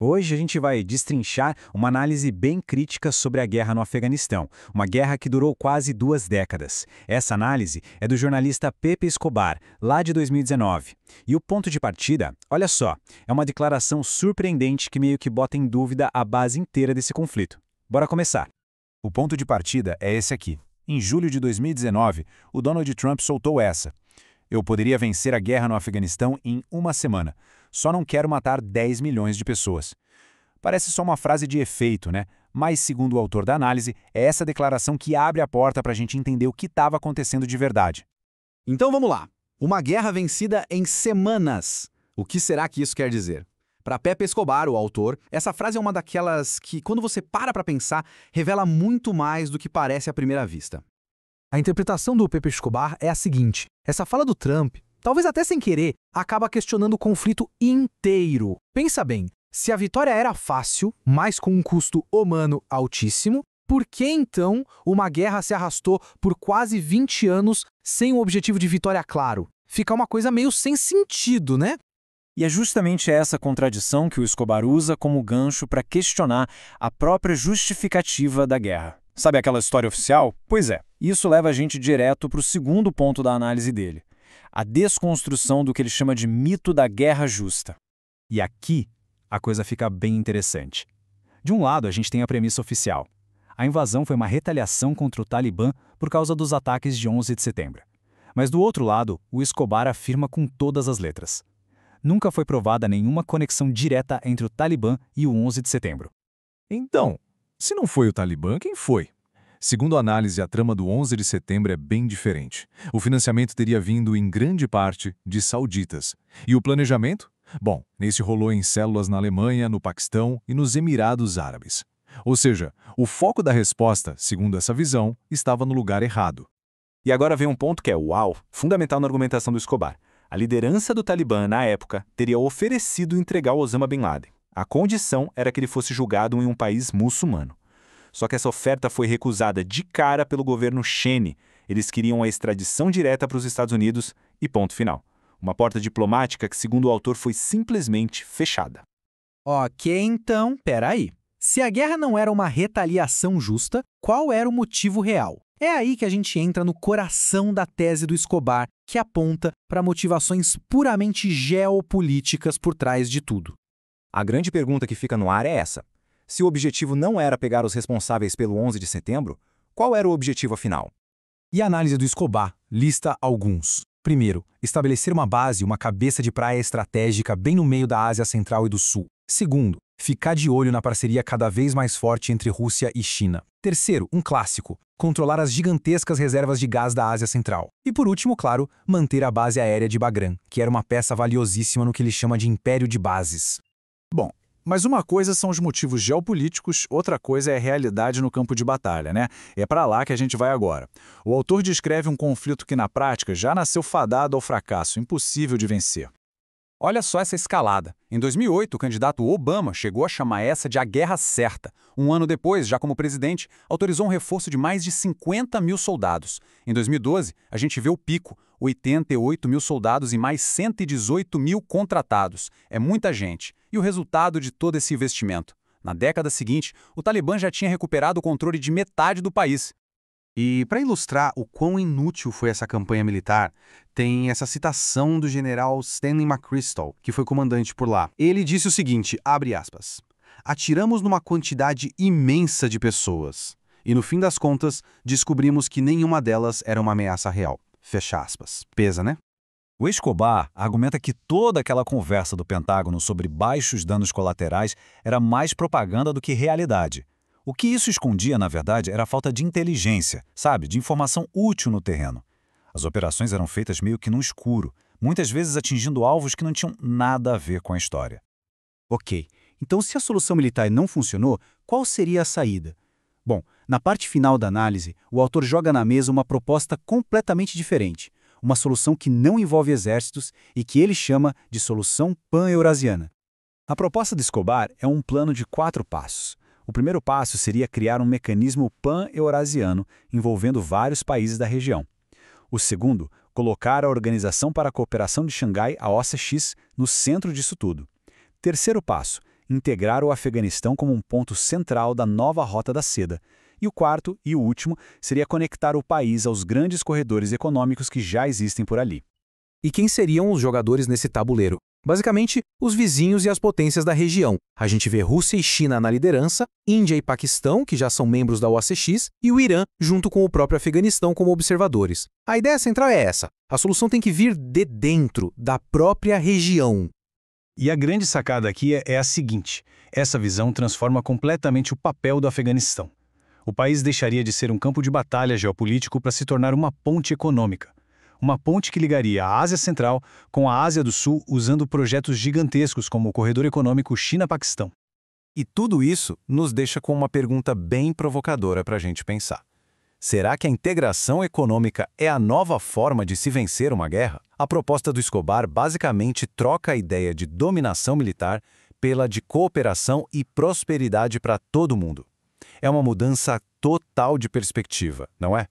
Hoje a gente vai destrinchar uma análise bem crítica sobre a guerra no Afeganistão, uma guerra que durou quase 2 décadas. Essa análise é do jornalista Pepe Escobar, lá de 2019. E o ponto de partida, olha só, é uma declaração surpreendente que meio que bota em dúvida a base inteira desse conflito. Bora começar. O ponto de partida é esse aqui. Em julho de 2019, o Donald Trump soltou essa: "Eu poderia vencer a guerra no Afeganistão em uma semana. Só não quero matar 10 milhões de pessoas." Parece só uma frase de efeito, né? Mas, segundo o autor da análise, é essa declaração que abre a porta para a gente entender o que estava acontecendo de verdade. Então vamos lá. Uma guerra vencida em semanas. O que será que isso quer dizer? Para Pepe Escobar, o autor, essa frase é uma daquelas que, quando você para pensar, revela muito mais do que parece à primeira vista. A interpretação do Pepe Escobar é a seguinte: essa fala do Trump, talvez até sem querer, acaba questionando o conflito inteiro. Pensa bem, se a vitória era fácil, mas com um custo humano altíssimo, por que então uma guerra se arrastou por quase 20 anos sem um objetivo de vitória claro? Fica uma coisa meio sem sentido, né? E é justamente essa contradição que o Escobar usa como gancho para questionar a própria justificativa da guerra. Sabe aquela história oficial? Pois é, isso leva a gente direto para o segundo ponto da análise dele: a desconstrução do que ele chama de mito da guerra justa. E aqui a coisa fica bem interessante. De um lado, a gente tem a premissa oficial. A invasão foi uma retaliação contra o Talibã por causa dos ataques de 11 de setembro. Mas do outro lado, o Escobar afirma com todas as letras: nunca foi provada nenhuma conexão direta entre o Talibã e o 11 de setembro. Então, se não foi o Talibã, quem foi? Segundo a análise, a trama do 11 de setembro é bem diferente. O financiamento teria vindo, em grande parte, de sauditas. E o planejamento? Bom, nesse rolou em células na Alemanha, no Paquistão e nos Emirados Árabes. Ou seja, o foco da resposta, segundo essa visão, estava no lugar errado. E agora vem um ponto que é, uau, fundamental na argumentação do Escobar. A liderança do Talibã, na época, teria oferecido entregar Osama Bin Laden. A condição era que ele fosse julgado em um país muçulmano. Só que essa oferta foi recusada de cara pelo governo Cheney. Eles queriam a extradição direta para os Estados Unidos e ponto final. Uma porta diplomática que, segundo o autor, foi simplesmente fechada. Ok, então, peraí. Se a guerra não era uma retaliação justa, qual era o motivo real? É aí que a gente entra no coração da tese do Escobar, que aponta para motivações puramente geopolíticas por trás de tudo. A grande pergunta que fica no ar é essa: se o objetivo não era pegar os responsáveis pelo 11 de setembro, qual era o objetivo afinal? E a análise do Escobar lista alguns. Primeiro, estabelecer uma base, uma cabeça de praia estratégica bem no meio da Ásia Central e do Sul. Segundo, ficar de olho na parceria cada vez mais forte entre Rússia e China. Terceiro, um clássico: controlar as gigantescas reservas de gás da Ásia Central. E por último, claro, manter a base aérea de Bagram, que era uma peça valiosíssima no que ele chama de império de bases. Bom, mas uma coisa são os motivos geopolíticos, outra coisa é a realidade no campo de batalha, né? É para lá que a gente vai agora. O autor descreve um conflito que, na prática, já nasceu fadado ao fracasso, impossível de vencer. Olha só essa escalada. Em 2008, o candidato Obama chegou a chamar essa de a guerra certa. Um ano depois, já como presidente, autorizou um reforço de mais de 50 mil soldados. Em 2012, a gente vê o pico: 88 mil soldados e mais 118 mil contratados. É muita gente. E o resultado de todo esse investimento? Na década seguinte, o Talibã já tinha recuperado o controle de metade do país. E para ilustrar o quão inútil foi essa campanha militar, tem essa citação do general Stanley McChrystal, que foi comandante por lá. Ele disse o seguinte, abre aspas: "Atiramos numa quantidade imensa de pessoas, e no fim das contas, descobrimos que nenhuma delas era uma ameaça real." Fecha aspas. Pesa, né? O Escobar argumenta que toda aquela conversa do Pentágono sobre baixos danos colaterais era mais propaganda do que realidade. O que isso escondia, na verdade, era a falta de inteligência, sabe, de informação útil no terreno. As operações eram feitas meio que no escuro, muitas vezes atingindo alvos que não tinham nada a ver com a história. Ok, então se a solução militar não funcionou, qual seria a saída? Bom, na parte final da análise, o autor joga na mesa uma proposta completamente diferente, uma solução que não envolve exércitos e que ele chama de solução pan-eurasiana. A proposta de Escobar é um plano de 4 passos. O primeiro passo seria criar um mecanismo pan-eurasiano envolvendo vários países da região. O segundo, colocar a Organização para a Cooperação de Xangai, a OCX, no centro disso tudo. Terceiro passo, integrar o Afeganistão como um ponto central da nova Rota da Seda. E o quarto, e o último, seria conectar o país aos grandes corredores econômicos que já existem por ali. E quem seriam os jogadores nesse tabuleiro? Basicamente, os vizinhos e as potências da região. A gente vê Rússia e China na liderança, Índia e Paquistão, que já são membros da OACX, e o Irã, junto com o próprio Afeganistão como observadores. A ideia central é essa. A solução tem que vir de dentro, da própria região. E a grande sacada aqui é a seguinte: essa visão transforma completamente o papel do Afeganistão. O país deixaria de ser um campo de batalha geopolítico para se tornar uma ponte econômica. Uma ponte que ligaria a Ásia Central com a Ásia do Sul usando projetos gigantescos como o Corredor Econômico China-Paquistão. E tudo isso nos deixa com uma pergunta bem provocadora para a gente pensar. Será que a integração econômica é a nova forma de se vencer uma guerra? A proposta do Escobar basicamente troca a ideia de dominação militar pela de cooperação e prosperidade para todo mundo. É uma mudança total de perspectiva, não é?